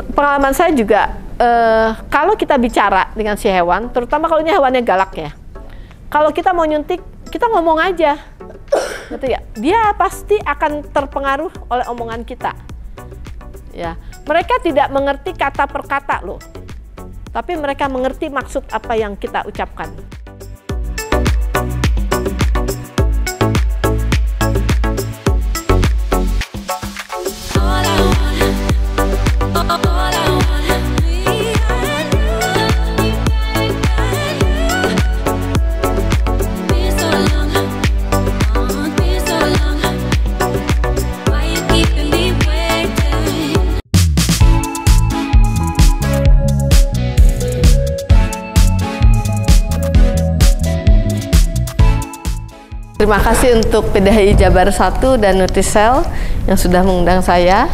Pengalaman saya juga, kalau kita bicara dengan si hewan, terutama kalau ini hewannya galak ya, kalau kita mau nyuntik, kita ngomong aja, gitu ya. Dia pasti akan terpengaruh oleh omongan kita. Ya, mereka tidak mengerti kata per kata loh, tapi mereka mengerti maksud apa yang kita ucapkan. Terima kasih untuk PDHI Jabar 1 dan Nutrisel yang sudah mengundang saya,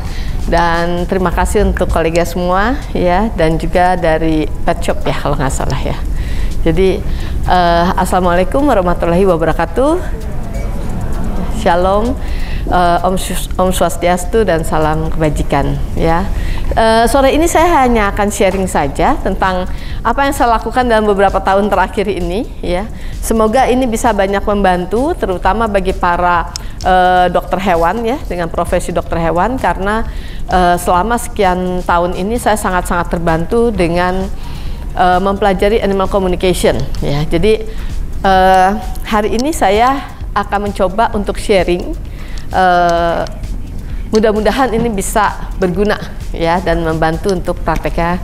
dan terima kasih untuk kolega semua ya, dan juga dari Pet Shop ya kalau nggak salah ya. Jadi Assalamualaikum warahmatullahi wabarakatuh. Shalom, Om Swastiastu dan salam kebajikan ya. Sore ini saya hanya akan sharing saja tentang apa yang saya lakukan dalam beberapa tahun terakhir ini ya. Semoga ini bisa banyak membantu, terutama bagi para dokter hewan ya, dengan profesi dokter hewan, karena selama sekian tahun ini saya sangat-sangat terbantu dengan mempelajari animal communication ya. Jadi hari ini saya akan mencoba untuk sharing, mudah-mudahan ini bisa berguna ya dan membantu untuk prakteknya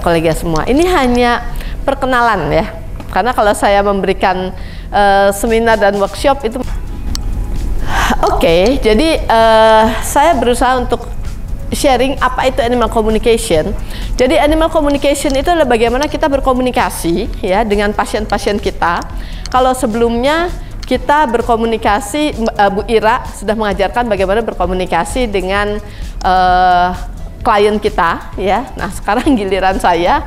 kolega semua. Ini hanya perkenalan ya, karena kalau saya memberikan seminar dan workshop itu oke, jadi saya berusaha untuk sharing apa itu animal communication. Jadi animal communication itu adalah bagaimana kita berkomunikasi ya dengan pasien-pasien kita. Kalau sebelumnya kita berkomunikasi, Bu Ira sudah mengajarkan bagaimana berkomunikasi dengan klien kita ya. Nah sekarang giliran saya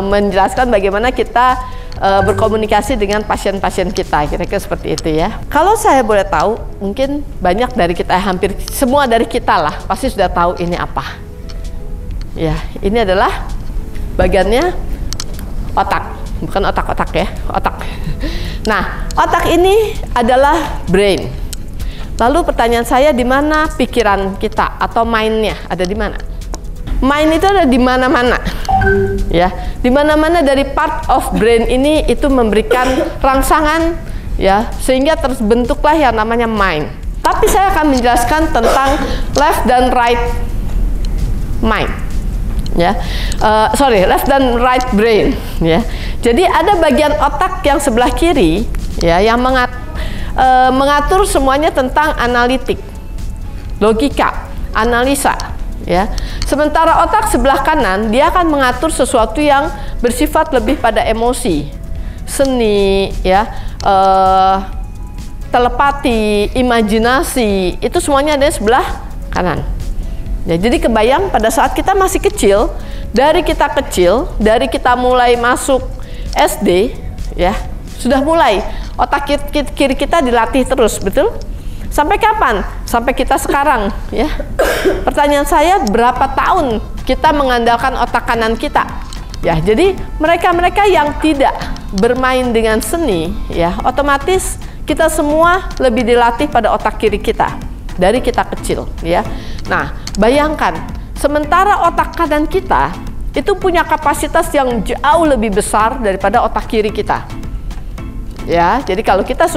menjelaskan bagaimana kita berkomunikasi dengan pasien-pasien kita, kira-kira seperti itu ya. Kalau saya boleh tahu, mungkin banyak dari kita, hampir semua dari kita lah pasti sudah tahu ini apa ya. Ini adalah bagiannya otak, bukan otak-otak ya, otak. Nah, otak ini adalah brain. Lalu pertanyaan saya, di mana pikiran kita atau mind-nya ada di mana? Mind itu ada di mana-mana. Ya, di mana-mana dari part of brain ini itu memberikan rangsangan ya, sehingga terbentuklah yang namanya mind. Tapi saya akan menjelaskan tentang left dan right mind. Ya, left dan right brain ya. Jadi ada bagian otak yang sebelah kiri ya, yang mengatur semuanya tentang analitik, logika, analisa ya. Sementara otak sebelah kanan dia akan mengatur sesuatu yang bersifat lebih pada emosi, seni ya, telepati, imajinasi, itu semuanya ada di sebelah kanan. Ya, jadi kebayang pada saat kita masih kecil, dari kita mulai masuk SD ya, sudah mulai otak kiri kita dilatih terus, betul? Sampai kapan? Sampai kita sekarang ya. Pertanyaan saya, berapa tahun kita mengandalkan otak kanan kita? Ya, jadi mereka-mereka yang tidak bermain dengan seni ya, otomatis kita semua lebih dilatih pada otak kiri kita dari kita kecil ya. Nah, bayangkan, sementara otak kanan kita itu punya kapasitas yang jauh lebih besar daripada otak kiri kita. Ya, jadi kalau kita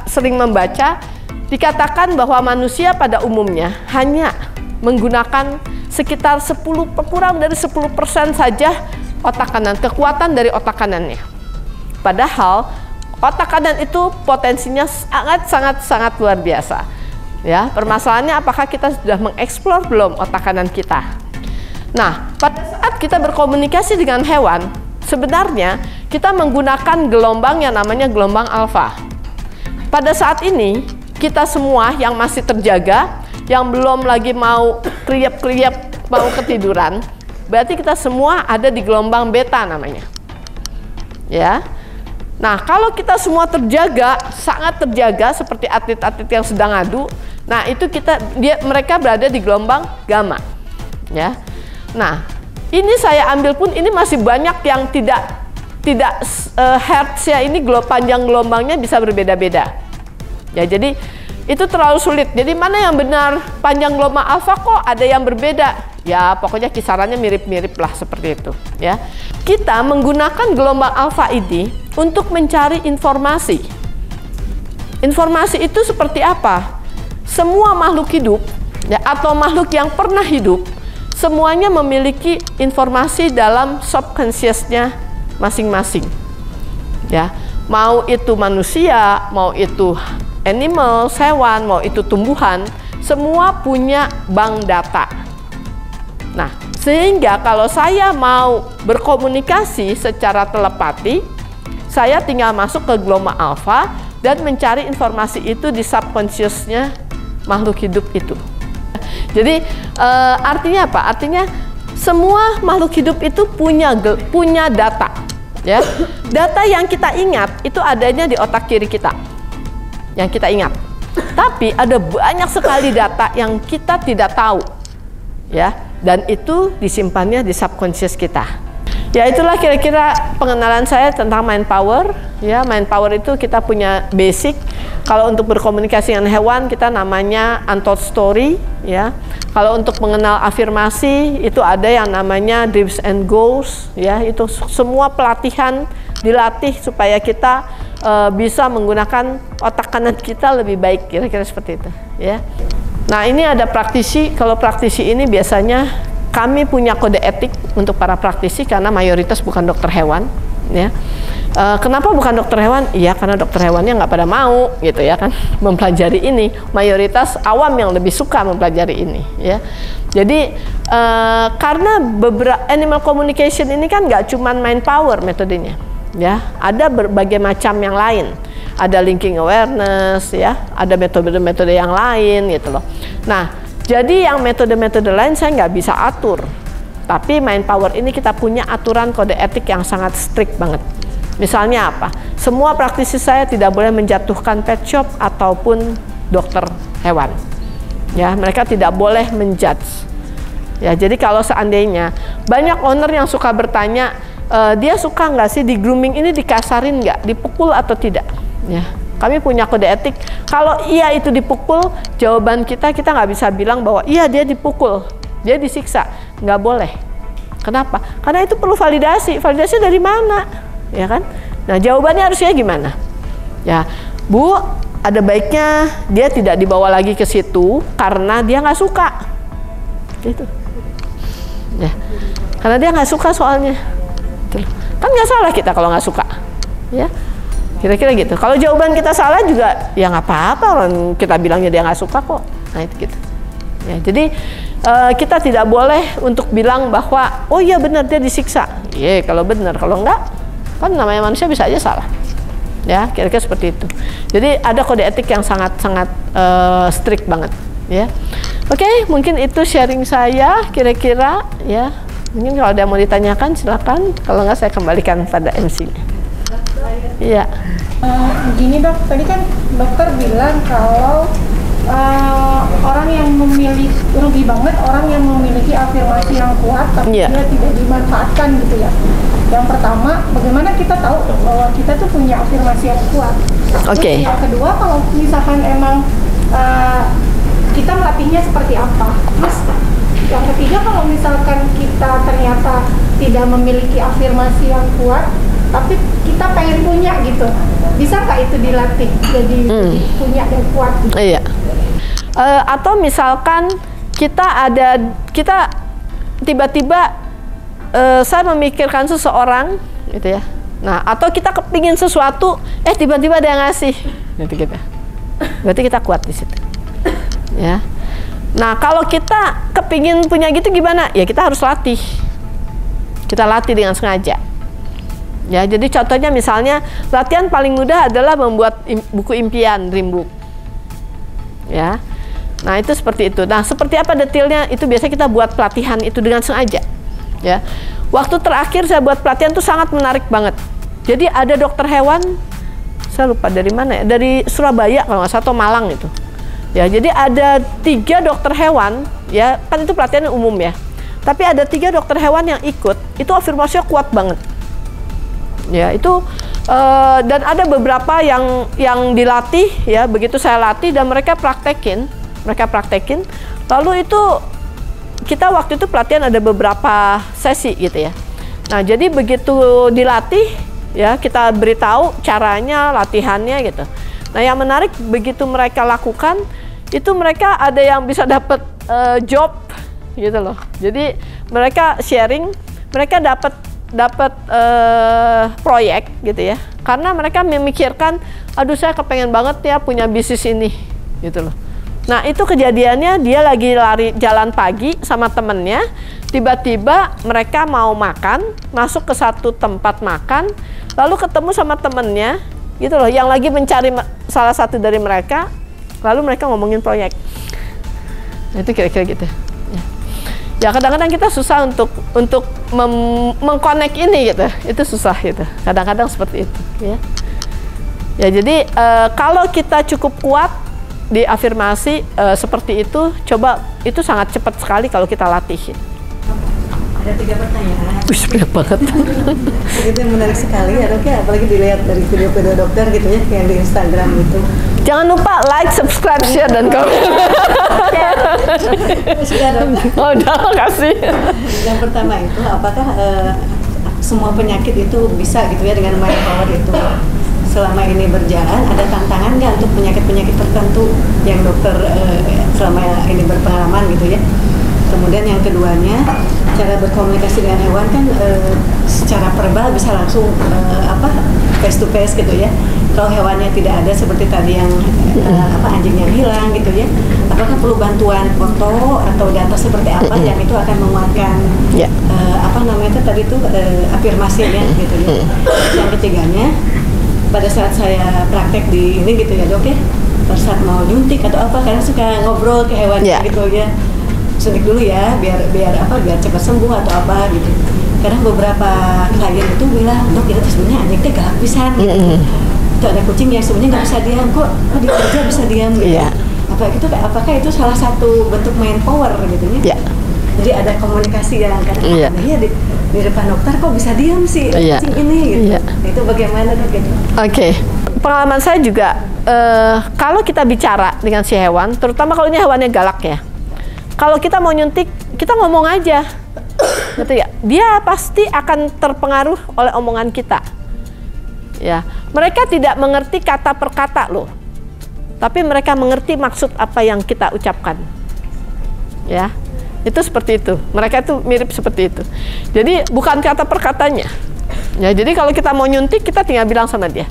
sering membaca, dikatakan bahwa manusia pada umumnya hanya menggunakan sekitar kurang dari 10% saja otak kanan, kekuatan dari otak kanannya. Padahal otak kanan itu potensinya sangat luar biasa. Ya, permasalahannya apakah kita sudah mengeksplor belum otak kanan kita? Nah, pada saat kita berkomunikasi dengan hewan, sebenarnya kita menggunakan gelombang yang namanya gelombang alfa. Pada saat ini, kita semua yang masih terjaga, yang belum lagi mau kriep-kriep, mau ketiduran, berarti kita semua ada di gelombang beta namanya. Ya. Nah, kalau kita semua terjaga, sangat terjaga seperti atlet-atlet yang sedang adu, nah itu mereka berada di gelombang gamma. Ya. Nah, ini saya ambil pun ini masih banyak yang tidak hertznya ini panjang gelombangnya bisa berbeda-beda. Ya, jadi itu terlalu sulit. Jadi mana yang benar panjang gelombang alfa kok ada yang berbeda? Ya, pokoknya kisarannya mirip-mirip lah seperti itu. Ya, kita menggunakan gelombang alfa ini untuk mencari informasi. Informasi itu seperti apa? Semua makhluk hidup, ya, atau makhluk yang pernah hidup, semuanya memiliki informasi dalam subconsciousnya masing-masing. Ya, mau itu manusia, mau itu animal, hewan, mau itu tumbuhan, semua punya bank data. Nah, sehingga kalau saya mau berkomunikasi secara telepati, saya tinggal masuk ke gelombang alfa dan mencari informasi itu di subconsciousnya makhluk hidup itu. Jadi artinya apa? Artinya semua makhluk hidup itu punya data, ya. Data yang kita ingat itu adanya di otak kiri kita, yang kita ingat. Tapi ada banyak sekali data yang kita tidak tahu, ya. Dan itu disimpannya di subconscious kita. Ya, itulah kira-kira pengenalan saya tentang mind power. Ya, mind power itu kita punya basic. Kalau untuk berkomunikasi dengan hewan kita namanya untold story, ya. Kalau untuk mengenal afirmasi itu ada yang namanya dreams and goals, ya. Itu semua pelatihan dilatih supaya kita bisa menggunakan otak kanan kita lebih baik, kira-kira seperti itu, ya. Nah, ini ada praktisi. Kalau praktisi ini biasanya kami punya kode etik untuk para praktisi karena mayoritas bukan dokter hewan, ya. Kenapa bukan dokter hewan? Iya, karena dokter hewannya nggak pada mau, gitu ya kan, mempelajari ini. Mayoritas awam yang lebih suka mempelajari ini, ya. Jadi karena beberapa animal communication ini kan nggak cuma mind power metodenya, ya. Ada berbagai macam yang lain. Ada linking awareness, ya. Ada metode-metode yang lain, gitu loh. Nah, jadi yang metode-metode lain saya nggak bisa atur. Tapi mind power ini kita punya aturan kode etik yang sangat strict banget. Misalnya apa? Semua praktisi saya tidak boleh menjatuhkan pet shop ataupun dokter hewan. Ya, mereka tidak boleh menjudge. Ya, jadi kalau seandainya banyak owner yang suka bertanya, dia suka nggak sih di grooming ini dikasarin nggak, dipukul atau tidak? Ya, kami punya kode etik. Kalau iya itu dipukul, jawaban kita nggak bisa bilang bahwa iya dia dipukul, dia disiksa, nggak boleh. Kenapa? Karena itu perlu validasi. Validasi dari mana? Ya kan? Nah, jawabannya harusnya gimana? Ya, Bu, ada baiknya dia tidak dibawa lagi ke situ karena dia nggak suka. Gitu. Ya, karena dia nggak suka soalnya. Kan nggak salah kita kalau nggak suka. Ya. Kira-kira gitu. Kalau jawaban kita salah juga, ya nggak apa-apa orang kita bilangnya dia nggak suka kok. Nah, itu gitu. Ya, jadi kita tidak boleh untuk bilang bahwa oh iya benar dia disiksa. Iya, kalau benar, kalau enggak kan namanya manusia bisa aja salah. Ya, kira-kira seperti itu. Jadi ada kode etik yang sangat-sangat strict banget. Ya, oke, mungkin itu sharing saya kira-kira. Ya, mungkin kalau ada yang mau ditanyakan silakan. Kalau nggak saya kembalikan pada MC-nya. Iya. Gini dok, tadi kan dokter bilang kalau orang yang memiliki, rugi banget orang yang memiliki afirmasi yang kuat tapi dia tidak dimanfaatkan gitu ya. Yang pertama, bagaimana kita tahu bahwa kita tuh punya afirmasi yang kuat. Oke. Yang kedua, kalau misalkan emang kita melatihnya seperti apa. Terus yang ketiga, kalau misalkan kita ternyata tidak memiliki afirmasi yang kuat tapi kita pengen punya gitu, bisa nggak itu dilatih jadi punya dan kuat? Iya. Atau misalkan kita tiba-tiba saya memikirkan seseorang gitu ya. Nah, atau kita kepingin sesuatu, tiba-tiba ada yang ngasih, gitu. Berarti kita kuat di situ. Ya. Nah, kalau kita kepingin punya gitu gimana? Ya kita harus latih. Kita latih dengan sengaja. Ya, jadi contohnya misalnya latihan paling mudah adalah membuat buku impian, dream book. Ya. Nah, itu seperti itu. Nah, seperti apa detailnya? Itu biasanya kita buat pelatihan itu dengan sengaja. Ya. Waktu terakhir saya buat pelatihan itu sangat menarik banget. Jadi ada dokter hewan, saya lupa dari mana ya, dari Surabaya kalau nggak salah atau Malang itu. Ya, jadi ada 3 dokter hewan, ya kan itu pelatihan umum ya. Tapi ada 3 dokter hewan yang ikut, itu afirmasinya kuat banget. Ya, itu dan ada beberapa yang dilatih ya, begitu saya latih dan mereka praktekin. Lalu itu kita waktu itu pelatihan ada beberapa sesi gitu ya. Nah, jadi begitu dilatih ya, kita beritahu caranya, latihannya gitu. Nah, yang menarik begitu mereka lakukan, itu mereka ada yang bisa dapat job gitu loh. Jadi mereka sharing, mereka dapat proyek gitu ya. Karena mereka memikirkan, aduh saya kepengen banget ya punya bisnis ini gitu loh. Nah, itu kejadiannya dia lagi lari jalan pagi sama temennya, tiba-tiba mereka mau makan, masuk ke satu tempat makan, lalu ketemu sama temennya gitu loh, yang lagi mencari salah satu dari mereka, lalu mereka ngomongin proyek. Nah, itu kira-kira gitu. Ya kadang-kadang kita susah untuk mengkonek ini gitu, itu susah gitu. Kadang-kadang seperti itu. Ya jadi kalau kita cukup kuat di afirmasi seperti itu, coba itu sangat cepat sekali kalau kita latih. Ada 3 pertanyaan. Banyak banget. Itu yang menarik sekali ya dok ya, apalagi dilihat dari video-video dokter gitu ya, kayak di Instagram gitu. Jangan lupa like, subscribe, share, dan komen. Sudah dok. Oh, udah, makasih. Yang pertama itu, apakah semua penyakit itu bisa gitu ya dengan mind power itu? Selama ini berjalan, ada tantangan nggak untuk penyakit-penyakit tertentu yang dokter selama ini berpengalaman gitu ya? Kemudian yang keduanya, cara berkomunikasi dengan hewan kan secara verbal bisa langsung face to face gitu ya. Kalau hewannya tidak ada seperti tadi yang anjing yang hilang gitu ya, apakah perlu bantuan foto atau data seperti apa yang itu akan menguatkan tadi itu afirmasinya gitu ya. Yang ketiganya, pada saat saya praktek di ini gitu ya dok ya, pada saat mau nyuntik atau apa, kadang suka ngobrol ke hewan gitu ya. Suntik dulu ya, biar cepat sembuh atau apa gitu. Kadang beberapa klien itu bilang, dok itu sebenarnya anjing teh galak pisan gitu. Itu ada kucing yang sebenarnya nggak bisa diam, kok di kerja bisa diam gitu. Apakah itu salah satu bentuk mind power gitu ya? Jadi ada komunikasi yang kadang di depan dokter kok bisa diam sih kucing ini gitu. Itu bagaimana dok gitu? Oke. Pengalaman saya juga kalau kita bicara dengan si hewan, terutama kalau ini hewannya galak ya. Kalau kita mau nyuntik, kita ngomong aja, gitu ya. Dia pasti akan terpengaruh oleh omongan kita. Ya, mereka tidak mengerti kata per kata loh, tapi mereka mengerti maksud apa yang kita ucapkan. Ya, itu seperti itu. Mereka itu mirip seperti itu. Jadi bukan kata per katanya. Ya, jadi kalau kita mau nyuntik, kita tinggal bilang sama dia,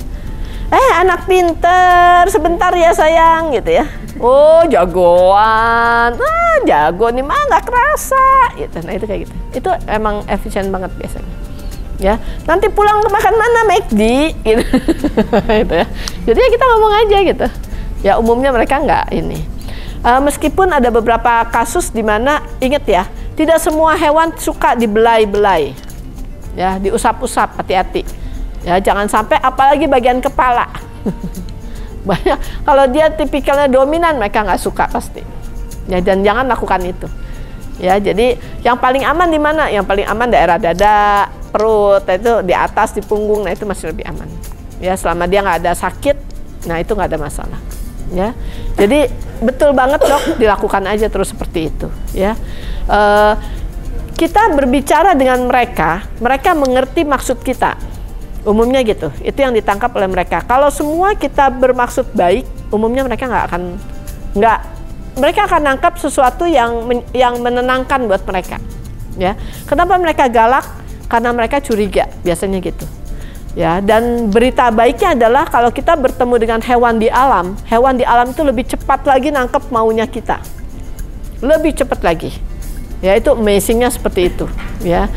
anak pinter, sebentar ya sayang, gitu ya. Oh, jagoan, jago nih mah nggak kerasa, gitu. Nah itu kayak gitu. Itu emang efisien banget biasanya. Ya, nanti pulang makan mana McD, gitu. Gitu ya. Jadi ya kita ngomong aja gitu. Ya umumnya mereka nggak ini. Meskipun ada beberapa kasus di mana, ingat ya, tidak semua hewan suka dibelai-belai, ya, diusap-usap, hati-hati. Ya jangan sampai, apalagi bagian kepala. Banyak kalau dia tipikalnya dominan, mereka nggak suka pasti. Ya, dan jangan lakukan itu. Ya, jadi yang paling aman di mana? Yang paling aman daerah dada, perut, itu di atas, di punggung, nah itu masih lebih aman. Ya, selama dia nggak ada sakit, nah itu nggak ada masalah. Ya, jadi betul banget dok, dilakukan aja terus seperti itu. Ya, kita berbicara dengan mereka, mereka mengerti maksud kita. Umumnya gitu, itu yang ditangkap oleh mereka. Kalau semua kita bermaksud baik, umumnya mereka mereka akan nangkap sesuatu yang menenangkan buat mereka. Ya, kenapa mereka galak? Karena mereka curiga, biasanya gitu. Ya, dan berita baiknya adalah kalau kita bertemu dengan hewan di alam itu lebih cepat lagi nangkep maunya kita, lebih cepat lagi. Ya, itu amazingnya seperti itu. Ya,